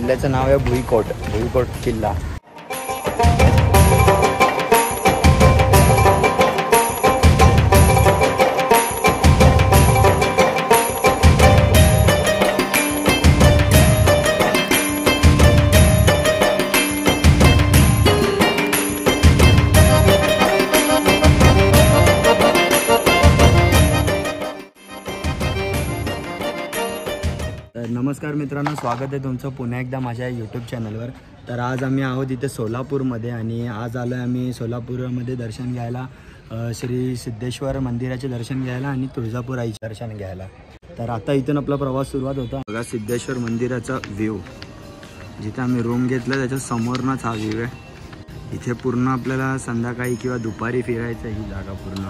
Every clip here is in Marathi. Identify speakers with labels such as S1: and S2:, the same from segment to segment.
S1: किल्ल्याचं नाव आहे भुईकोट किल्ला. नमस्कार मित्रांनो, स्वागत आहे तुमचं पुन्हा एकदा माझ्या यूट्यूब चॅनलवर. तर आज आम्ही आहोत इथे सोलापूरमध्ये आणि आज आलो आहे आम्ही सोलापूरमध्ये दर्शन घ्यायला, श्री सिद्धेश्वर मंदिराचे दर्शन घ्यायला आणि तुळजापूर आईचे दर्शन घ्यायला. तर आता इथून आपला प्रवास सुरुवात होता. बघा सिद्धेश्वर मंदिराचा व्ह्यू, जिथे आम्ही रूम घेतला त्याच्या समोरनच हा व्ह्यू आहे. इथे पूर्ण आपल्याला संध्याकाळी किंवा दुपारी फिरायचं ही जागा पूर्ण.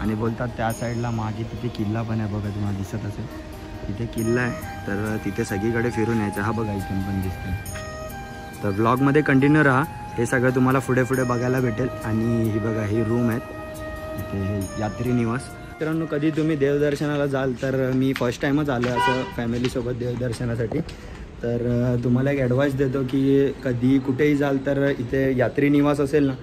S1: आणि बोलतात त्या साईडला मागे तिथे किल्ला पण आहे बघा, तुम्हाला दिसत असेल तिथे किल्ला आहे. तर तिथे सगळीकडे फिरून यायचं. हा बघा इथून पण दिसतं. तर ब्लॉगमध्ये कंटिन्यू राहा, हे सगळं तुम्हाला पुढे बघायला भेटेल. आणि ही बघा ही रूम आहेत इथे, हे यात्री निवास. मित्रांनो, कधी तुम्ही देवदर्शनाला जाल तर मी फर्स्ट टाईमच आलो आहे असं फॅमिलीसोबत देवदर्शनासाठी. तर तुम्हाला एक ॲडवाईस देतो की कधी कुठेही जाल तर इथे यात्री निवास असेल ना,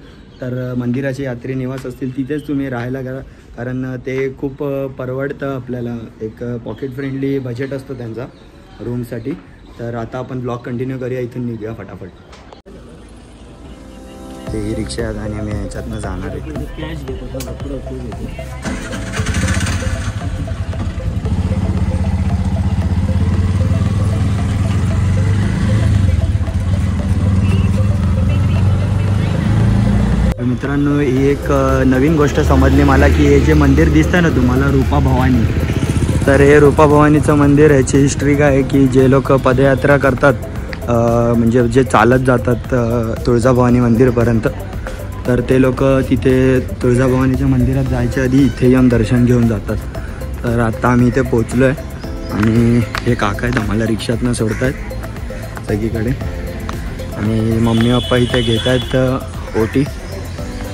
S1: तर मंदिराचे यात्री निवास असतील तिथेच तुम्ही राहायला करा, कारण ते खूप परवडतं आपल्याला. एक पॉकेट फ्रेंडली बजेट असतो त्यांचा रूमसाठी. तर आता आपण ब्लॉग कंटिन्यू करूया, इथून निघूया फटाफट. ते ही रिक्षा आहेत आणि आम्ही ह्याच्यातनं जाणार आहे. कॅश घेतो. मित्रांनो, ही एक नवीन गोष्ट समजली मला की हे जे मंदिर दिसतं ना तुम्हाला रूपा भवानी, तर हे रूपा भवानीचं मंदिर, ह्याची हिस्ट्री काय आहे की जे लोक पदयात्रा करतात, म्हणजे जे चालत जातात तुळजाभवानी मंदिरपर्यंत, तर ते लोक तिथे तुळजाभवानीच्या मंदिरात जायच्या आधी इथे येऊन दर्शन घेऊन जातात. तर आता आम्ही इथे पोचलो आहे आणि हे काका आहेत आम्हाला रिक्षातनं सोडत आहेत सगळीकडे. आणि मम्मी पप्पा इथे घेत आहेत ओटी.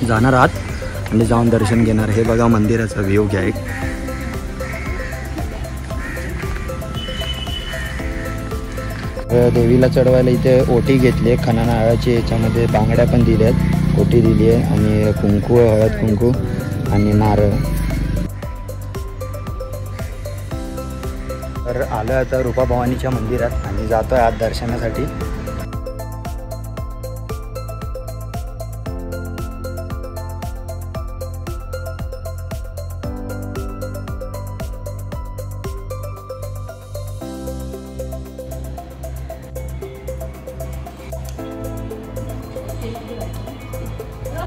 S1: जाणार आहात आणि जाऊन दर्शन घेणार. हे बघा मंदिराचा व्ह्यू घ्या एक. देवीला चढवायला इथे ओटी घेतली आहे खणा नारळाची, याच्यामध्ये बांगड्या पण दिल्या आहेत, ओटी दिली आहे आणि कुंकू, हळद कुंकू आणि नारळ. तर आलो आता रूपा भवानीच्या मंदिरात आणि जातो आहे आज दर्शनासाठी.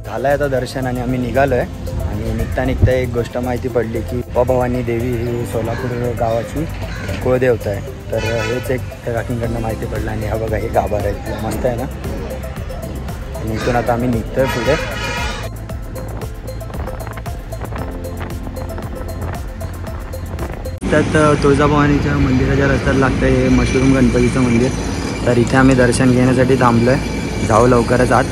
S1: झालं आता दर्शन आणि आम्ही निघालो आहे. आणि निघता एक गोष्ट माहिती पडली की रूपा भवानी देवी ही सोलापूर गावाची कुळदेवता आहे. तर हेच एक काकींकडनं माहिती पडलं. आणि हा बघा हे गाभार आहे, मस्त आहे ना. आणि इथून आता आम्ही निघतोय पुढे. त्यात तुळजाभवानीच्या मंदिराच्या रस्त्यात लागतं हे मशरूम गणपतीचं मंदिर. तर इथे आम्ही दर्शन घेण्यासाठी थांबलो आहे. जाऊ लवकरच आत.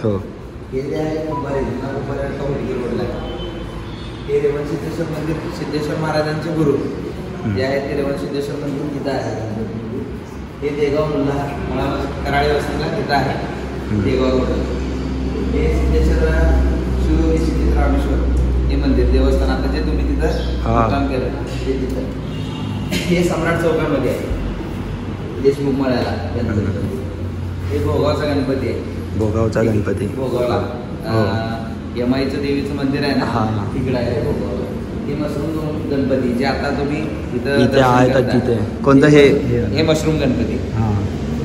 S1: हो,
S2: हे जे आहे रोडला हे रेवण सिद्धेश्वर मंदिर, सिद्धेश्वर महाराजांचे गुरु जे आहे ते रेवण सिद्धेश्वर मंदिर तिथं आहे. हे देगाव मुला कराळे वस्तीला तिथं आहे देगाव रोड. हे सिद्धेश्वर शिव सिद्धेश्वर रामेश्वर हे मंदिर देवस्थान आता जे तुम्ही तिथं काम केलं ते तिथं. हे सम्राट चौकामध्ये आहे, देशमुख मळ्याला गणपती. हे भोगावचा गणपती आहे,
S1: भोगावचा गणपती.
S2: भोगावला यमाईचं देवीचं मंदिर आहे ना, तिकडे आहे भोगावला. हे मशरूम गणपती जे आता तुम्ही
S1: इथे आहेत तिथे. कोणतं हे
S2: मशरूम गणपती.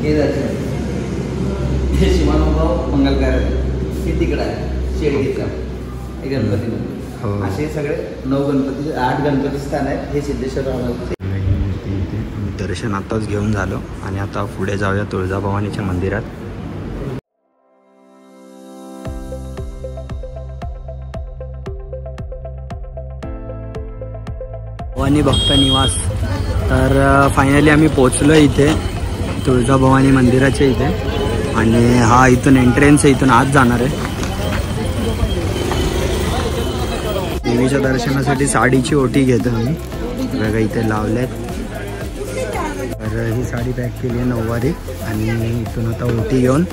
S2: हे दर्शन हे शिवानुभाव मंगलकार हे तिकडे आहे शेडगीचा हे गणपती मंदिर. असे सगळे 9 गणपती 8 गणपती स्थान आहेत. हे सिद्धेश्वर रामाचे
S1: दर्शन आताच घेऊन झालो आणि आता पुढे जाऊया तुळजाभवानीच्या मंदिरात. भवानी भक्त निवास. तर फायनली आम्ही पोचलो इथे तुळजाभवानी मंदिराच्या इथे. आणि हा इथून एंट्रन्स आहे, इथून आत जाणार आहे. देवीच्या दर्शनासाठी साडीची ओटी घेतो आम्ही. बघा इथे लावलेत. तर ही साडी पॅक केली आहे 9वारी आणि इथून आता ओटी घेऊन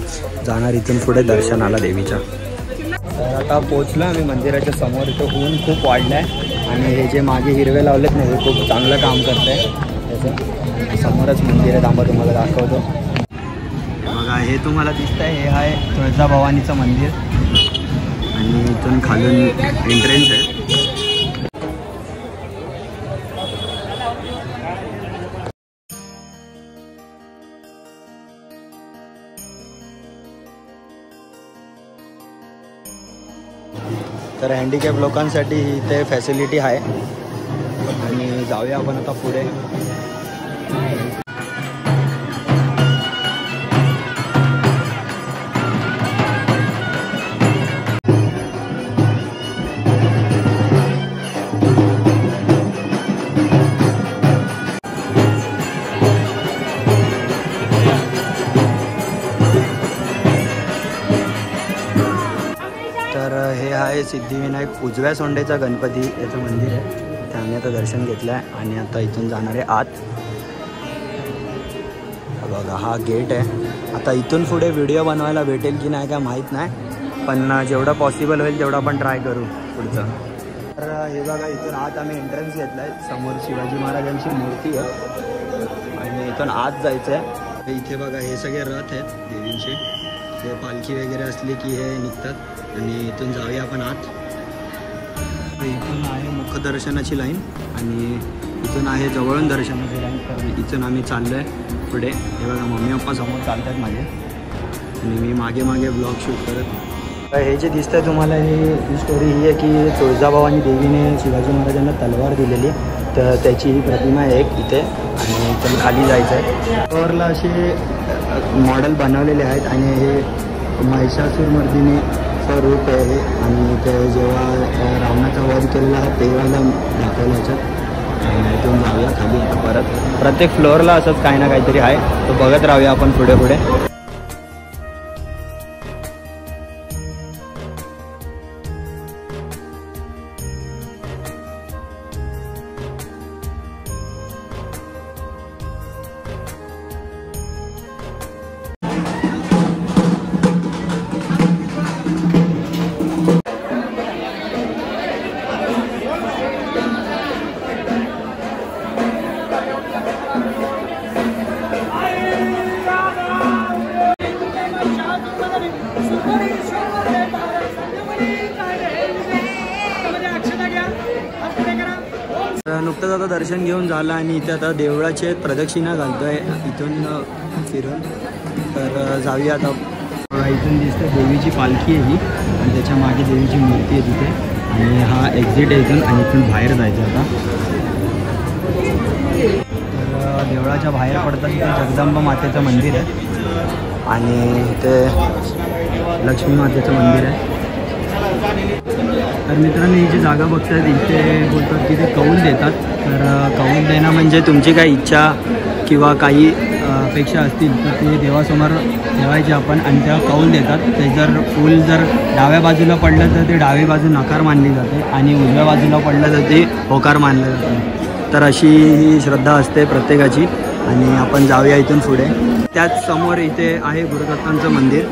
S1: जाणार इथून पुढे दर्शनाला देवीच्या. तर आता पोचलो आम्ही मंदिराच्या समोर. इथं ऊन खूप वाढलं आहे आणि हे जे मागे हिरवे लावलेत ना हे खूप चांगलं काम करत आहे. त्याचं समोरच मंदिर आहे, थांबा तुम्हाला दाखवतो. बघा हे तुम्हाला दिसतं आहे, हे आहे तुळजाभवानीचं मंदिर आणि इथून खालून एंट्रन्स आहे. तर हँडिकॅप लोकांसाठी इथे फॅसिलिटी आहे आणि जाऊया आपण आता पुढे. तर हे आहे सिद्धिविनायक उजव्या सोंडेचा गणपती याचं मंदिर आहे. ते आम्ही आता दर्शन घेतलं आहे आणि आता इथून जाणार आहे आत. बघा हा गेट आहे. आता इथून पुढे व्हिडिओ बनवायला भेटेल की नाही काय माहीत नाही, पण जेवढं पॉसिबल होईल तेवढं आपण ट्राय करू पुढचं. तर हे बघा इथून आत आम्ही एंट्रन्स घेतला आहे. समोर शिवाजी महाराजांची मूर्ती आहे आणि इथून आत जायचं आहे. इथे बघा हे सगळे रथ आहेत देवींचे. ते पालखी वगैरे असली की हे निघतात आणि इथून जाऊया आपण आत. इथून आहे मुखदर्शनाची लाईन आणि इथून आहे जवळून दर्शनाची लाईन. तर इथून आम्ही चाललो आहे पुढे. हे बघा मम्मी पप्पा समोर चालतात माझे आणि मी मागे मागे ब्लॉग शूट करत. हे जे दिसतंय तुम्हाला ही स्टोरी ही आहे की तुळजाभवानी देवीने शिवाजी महाराजांना तलवार दिलेली. तर त्याची ही प्रतिमा आहे एक इथे आणि इथून खाली जायचं आहे. तलवारला असे मॉडेल बनवलेले आहेत आणि हे महिषासुरमर्दिनीचं रूप आहे हे. आणि ते जेव्हा रावणाचा वध केलेला आहे तेव्हा दाखवलं याच्यात. इथून जाऊया खाली परत. प्रत्येक फ्लोअरला असंच काही ना काहीतरी आहे, तो बघत राहूया आपण पुढे पुढे. नुकतंच आता दर्शन घेऊन झालं आणि इथे आता देवळाचे प्रदक्षिणा घालतोय इथून फिरून. तर जाऊया आता. इथून दिसतं देवीची पालखी आहे ही आणि त्याच्या मागे देवीची मूर्ती आहे तिथे आणि हा एक्झिट आहे इथून आणि इथून बाहेर जायचं आता. तर देवळाच्या बाहेर पडतात इथे जगदंबा मातेचं मंदिर आहे आणि इथे लक्ष्मी मातेचं मंदिर आहे. तर मित्रांनो ही जी जागा बघतात इथे बोलतात की ते कौल देतात. तर कौल देणं म्हणजे तुमची काही इच्छा किंवा काही अपेक्षा असतील तर ते देवासमोर ठेवायचे आपण आणि त्या कौल देतात. ते जर फूल जर डाव्या बाजूला पडलं तर ते डावी बाजू नकार मानली जाते आणि उजव्या बाजूला पडलं तर ते होकार मानलं जातं. तर अशी ही श्रद्धा असते प्रत्येकाची आणि आपण जाऊया इथून पुढे. त्याच समोर इथे आहे गुरुदत्तांचं मंदिर.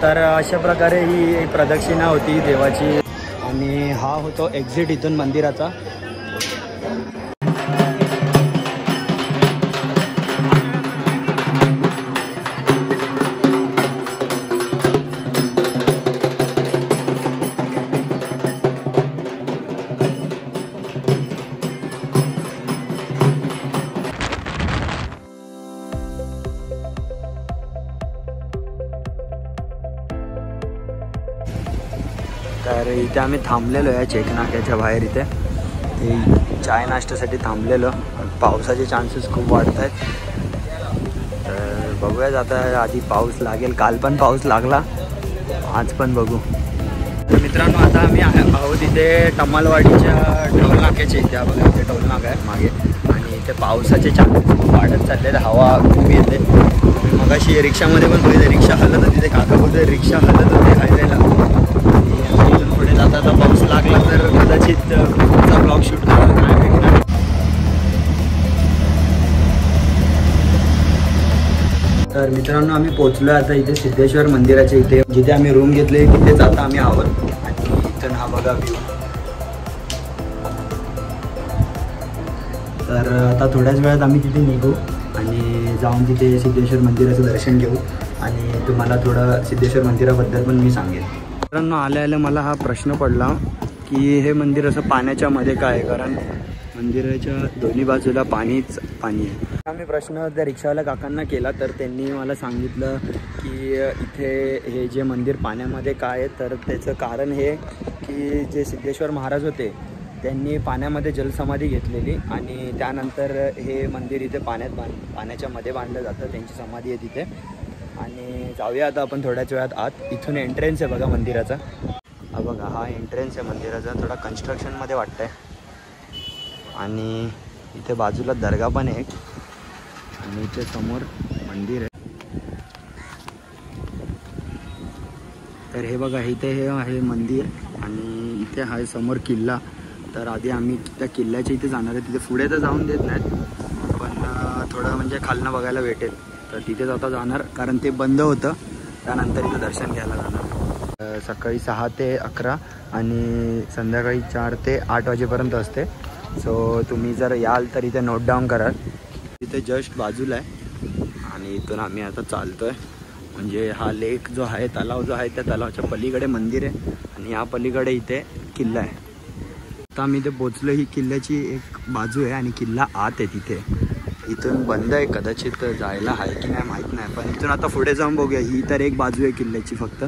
S1: तर अशा प्रकारे ही प्रदक्षिणा होती देवाची आणि हा होतो एक्झिट इथून मंदिराचा. तर इथे आम्ही थांबलेलो आहे चेकनाक्याच्या बाहेर. इथे चाय नाश्त्यासाठी थांबलेलो. पावसाचे चान्सेस खूप वाढत आहेत. तर बघूयाच आता. आधी पाऊस लागेल. काल पण पाऊस लागला, आज पण बघू. मित्रांनो आता आम्ही आहोत इथे टमालवाडीच्या टोल नाक्याच्या इथे. बघा इथे टोल नाका आहे मागे आणि इथे पावसाचे चान्सेस वाढत चालले, हवा खूप येते. मगाशी रिक्षामध्ये पण बघितलं रिक्षा हलत होती, ते काका बोलते रिक्षा हलत होते हायवेला. आणि इथून पुढे जाता आता पाऊस लागला तर कदाचित पुढचा ब्लॉग शूट करायला नाही भेटणार. तर मित्रांनो आम्ही पोहोचलो आता इथे सिद्धेश्वर मंदिराच्या इथे, जिथे आम्ही रूम घेतले तिथेच आता आम्ही आहोत. आणि इथून हा बघा व्ह्यू. तर आता थोड्याच वेळात आम्ही तिथे निघू आणि जाऊन तिथे सिद्धेश्वर मंदिराचं दर्शन घेऊ आणि तुम्हाला थोडं सिद्धेश्वर मंदिराबद्दल पण मी सांगेन. मित्रांनो आल्या आल्या मला हा प्रश्न पडला की हे मंदिर असं पाण्याच्या मध्ये काय आहे, कारण मंदिराच्या दोन्ही बाजूला पाणीच पाणी आहे. आम्ही प्रश्न त्या रिक्षावाल्या काकांना केला तर त्यांनी मला सांगितलं की इथे हे जे मंदिर पाण्यामध्ये काय आहे, तर त्याचं कारण हे की जे सिद्धेश्वर महाराज होते त्यांनी पाण्यामध्ये जलसमाधी घेतलेली आणि त्यानंतर हे मंदिर इथे पाण्याच्या मध्ये बांधलं जातं. त्यांची समाधी आहे तिथे. आणि जाऊया आता आपण थोड्याच वेळात आत. इथून एंट्रन्स आहे बघा मंदिराचा. हा बघा हा एंट्रन्स आहे मंदिराचा, थोडा कन्स्ट्रक्शनमध्ये वाटतं आहे. आणि इथे बाजूला दर्गा पण आहे आणि इथे समोर मंदिर आहे. तर हे बघा इथे हे आहे मंदिर आणि इथे आहे समोर किल्ला. तर आधी आम्ही त्या किल्ल्याच्या इथे जाणार आहे. तिथे पुढे तर जाऊन देत नाहीत पण थोडं म्हणजे खालनं बघायला भेटेल, तर तिथेच आता जाणार कारण ते बंद होतं. त्यानंतर इथं दर्शन घ्यायला जाणार. सकाळी 6 ते 11 आणि संध्याकाळी 4 ते 8 वाजेपर्यंत असते. सो तुम्ही जर याल तर इथे नोट डाऊन कराल. इथे जस्ट बाजूला आहे आणि इथून आम्ही आता चालतो आहे. म्हणजे हा लेक जो आहे, तलाव जो आहे, त्या तलावाच्या पलीकडे मंदिर आहे आणि या पलीकडे इथे किल्ला आहे. आता आम्ही इथे पोचलो. ही किल्ल्याची एक बाजू आहे आणि किल्ला आत आहे तिथे. इथून बंद आहे, कदाचित जायला आहे की नाही माहीत नाही, पण इथून आता पुढे जाऊन बघूया. ही तर एक बाजू आहे किल्ल्याची फक्त.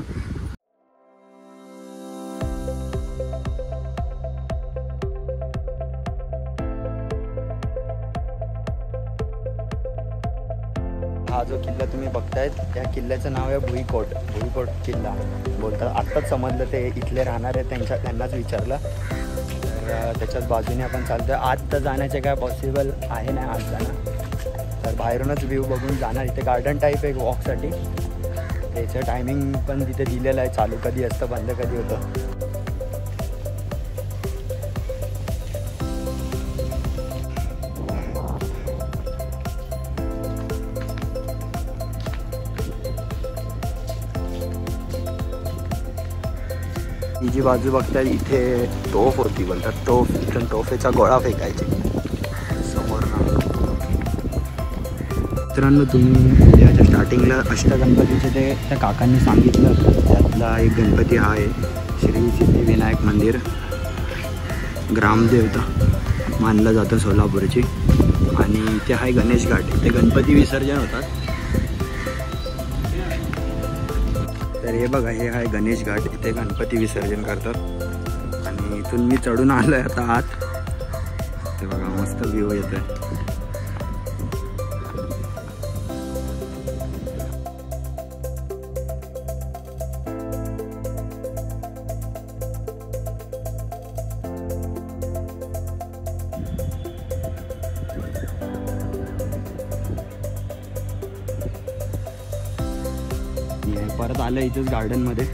S1: हा जो किल्ला तुम्ही बघतायत त्या किल्ल्याचं नाव आहे भुईकोट. भुईकोट किल्ला बोलतात. आत्ताच समजलं, ते इथले राहणारे त्यांनाच विचारलं. तर त्याच्याच बाजूने आपण चालतो आहे. आत तर जाण्याचे काय पॉसिबल आहे नाही आत जाणं, तर बाहेरूनच व्ह्यू बघून जाणार. इथे गार्डन टाईप आहे वॉकसाठी. त्याचं टायमिंग पण तिथे दिलेलं आहे, चालू कधी असतं बंद कधी होतं. ही जी बाजू बघताय इथे तोफ होती बोलतात. तोफ, इथून तोफेचा गोळा फेकायचे समोर. मित्रांनो तुम्ही याच्या स्टार्टिंगला अष्टगणपतीचे ते त्या काकांनी सांगितलं, त्यातला एक गणपती हा आहे श्री सिद्धिविनायक मंदिर. ग्रामदेवता मानलं जातं सोलापूरची. आणि इथे आहे गणेश घाट, इथे गणपती विसर्जन होतात. तर हे बघा हे आहे गणेश घाट, इथे गणपती विसर्जन करतात. आणि इथून मी चढून आलो आहे आता आत. ते बघा मस्त व्ह्यू येतो आहे. परत आलं इथेच गार्डनमध्ये.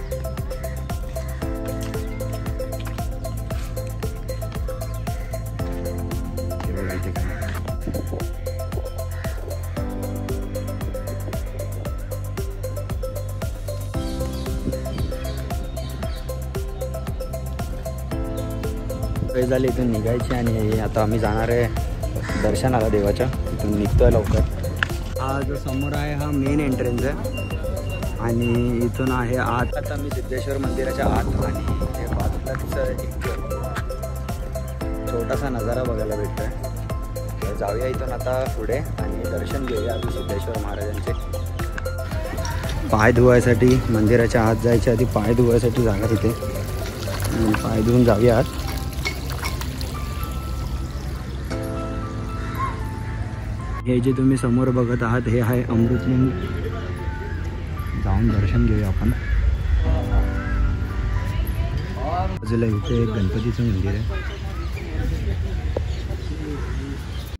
S1: काही झाले इथून निघायचे आणि आता आम्ही जाणार आहे दर्शनाला देवाच्या. इथून निघतोय लवकर. हा जो समोर आहे हा मेन एंट्रन्स आहे आणि इथून आहे आत. आता मी सिद्धेश्वर मंदिराच्या आत आणि हे बाजूलाच एक छोटासा नजारा बघायला भेटतो आहे. तर जाऊया इथून आता पुढे आणि दर्शन घेऊया आधी सिद्धेश्वर महाराजांचे. पाय धुवायसाठी मंदिराच्या आत जायच्या आधी पाय धुवायसाठी जागा तिथे, पाय धुवून जाऊया आत. हे जे तुम्ही समोर बघत आहात हे आहे अमृतलिंग. जाऊन दर्शन घेऊया आपण. बाजूला इथे एक गणपतीचं मंदिर आहे.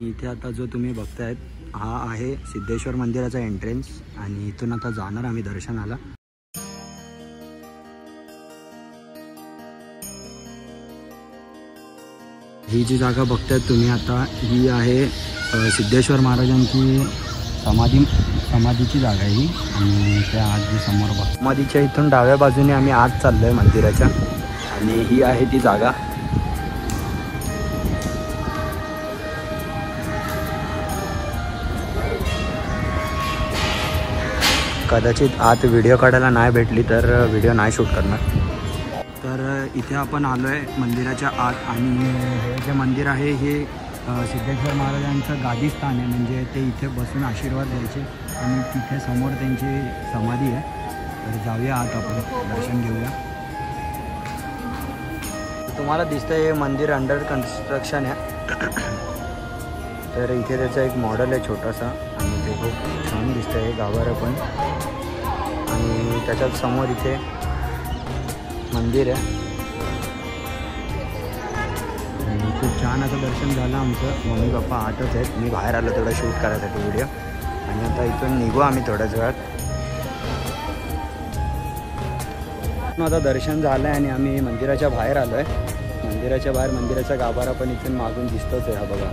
S1: इथे आता जो तुम्ही बघतायत हा आहे सिद्धेश्वर मंदिराचा एंट्रन्स आणि इथून आता जाणार आम्ही दर्शनाला. ही जी जागा बघतायत तुम्ही आता ही आहे सिद्धेश्वर महाराजांची समाधीची जागा आहे ही. आणि त्या आज जी समोर बघ समाधीच्या इथून डाव्या बाजूने आम्ही आज चाललोय मंदिराच्या आणि ही आहे ती जागा. कदाचित आत व्हिडिओ काढायला नाही भेटली तर व्हिडिओ नाही शूट करणार. तर इथे आपण आलो आहे मंदिराच्या आत आणि हे जे मंदिर आहे हे सिद्धेश्वर महाराजांचं गादीस्थान आहे. म्हणजे ते इथे बसून आशीर्वाद द्यायचे आणि तिथे समोर त्यांची समाधी आहे. तर जाऊया आत आपण दर्शन घेऊया. तुम्हाला दिसतंय हे मंदिर अंडर कन्स्ट्रक्शन आहे. तर इथे त्याचं एक मॉडेल आहे छोटासा आणि ते खूप छान दिसतं आहे गाभारं पण. आणि त्याच्यात समोर इथे मंदिर आहे आणि खूप छान असं दर्शन झालं आमचं. मम्मी पप्पा आतच आहेत. मी बाहेर आलो थोडं शूट करायसाठी व्हिडिओ आणि आता इथून निघू आम्ही थोड्याच वेळात. आता दर्शन झालं आहे आणि आम्ही मंदिराच्या बाहेर आलो आहे. मंदिराच्या बाहेर मंदिराचा गाभारा पण इथून मागून दिसतोच आहे. हा बघा.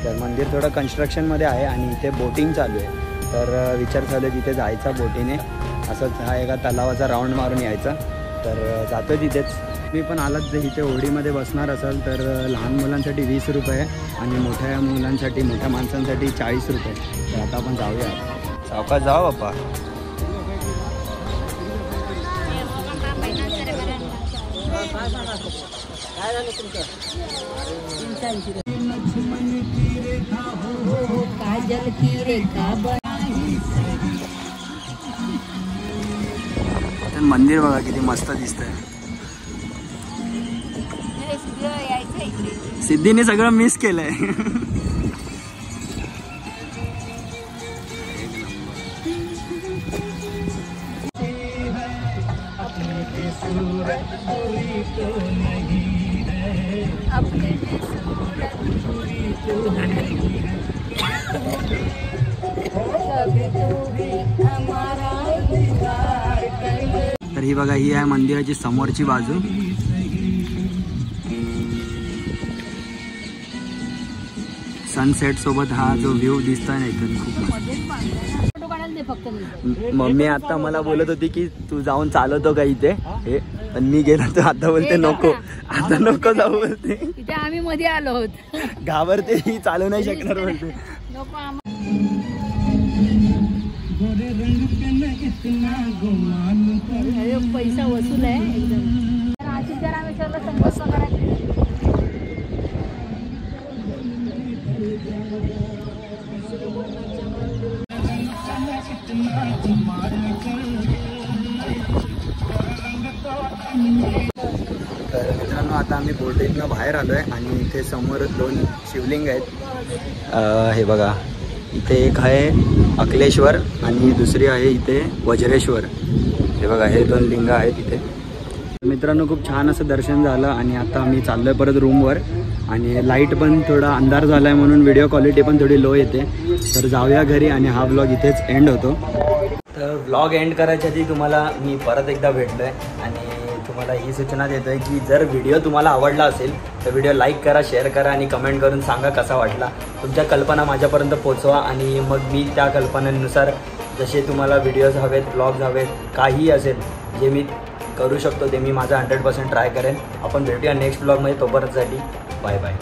S1: तर मंदिर थोडं कन्स्ट्रक्शनमध्ये आहे आणि इथे बोटिंग चालू आहे. तर विचार चालू आहे तिथे जायचा बोटीने. असंच हा एका तलावाचा राऊंड मारून यायचा. तर जातो तिथेच. मी पण आलात जर इथे होडीमध्ये बसणार असाल तर लहान मुलांसाठी 20 रुपये आणि मोठ्या मुलांसाठी मोठ्या माणसांसाठी 40 रुपये. तर आता आपण जाऊया. सावकाश जाऊ बाप्पा. काय झालं तुमचं? मंदिर बघा किती मस्त दिसतंय. सिद्धीने सगळं मिस केलंय. तर ही बघा ही आहे मंदिराची समोरची बाजू. सनसेट सोबत हा जो व्ह्यू दिसतोय ना इथून खूप. मम्मी आता मला बोलत होती की तू जाऊन चालवतो का इथे हे, पण मी गेलो तर आता बोलते नको, आता नको जाऊ बोलते.
S3: इथे आम्ही मध्ये आलो आहोत.
S1: घाबरते ही, चालू नाही शकणार बोलते.
S3: पैसा वसूल आहे एकदम. संकल्प करायचे.
S1: तर मित्रांनो आता आम्ही बोटीतनं बाहेर आलो आहे आणि इथे समोर 2 शिवलिंग आहेत. हे बघा इथे एक आहे अकलेश्वर आणि दुसरी आहे इथे वज्रेश्वर. हे बघा हे 2 लिंग आहेत इथे. मित्रांनो खूप छान असं दर्शन झालं आणि आता आम्ही चाललो आहे परत रूमवर. आणि लाईट पण थोडा अंधार झाला आहे म्हणून व्हिडिओ क्वालिटी पण थोडी लो येते. तर जाऊया घरी आणि हा व्लॉग इथेच एंड होतो. तर व्लॉग एंड करायच्या आधी तुम्हाला मी परत एकदा भेटलो आहे आणि तुम्हाला ही सूचना देतो आहे की जर व्हिडिओ तुम्हाला आवडला असेल तर व्हिडिओ लाईक करा, शेअर करा आणि कमेंट करून सांगा कसा वाटला. तुमच्या कल्पना माझ्यापर्यंत पोचवा आणि मग मी त्या कल्पनेनुसार जसे तुम्हाला व्हिडिओज हवेत, ब्लॉग्स हवेत, काहीही असेल जे मी करू शकतो ते मी माझा 100% ट्राय करेन. आपण भेटूया नेक्स्ट ब्लॉगमध्ये. तोपर्यंतसाठी बाय बाय.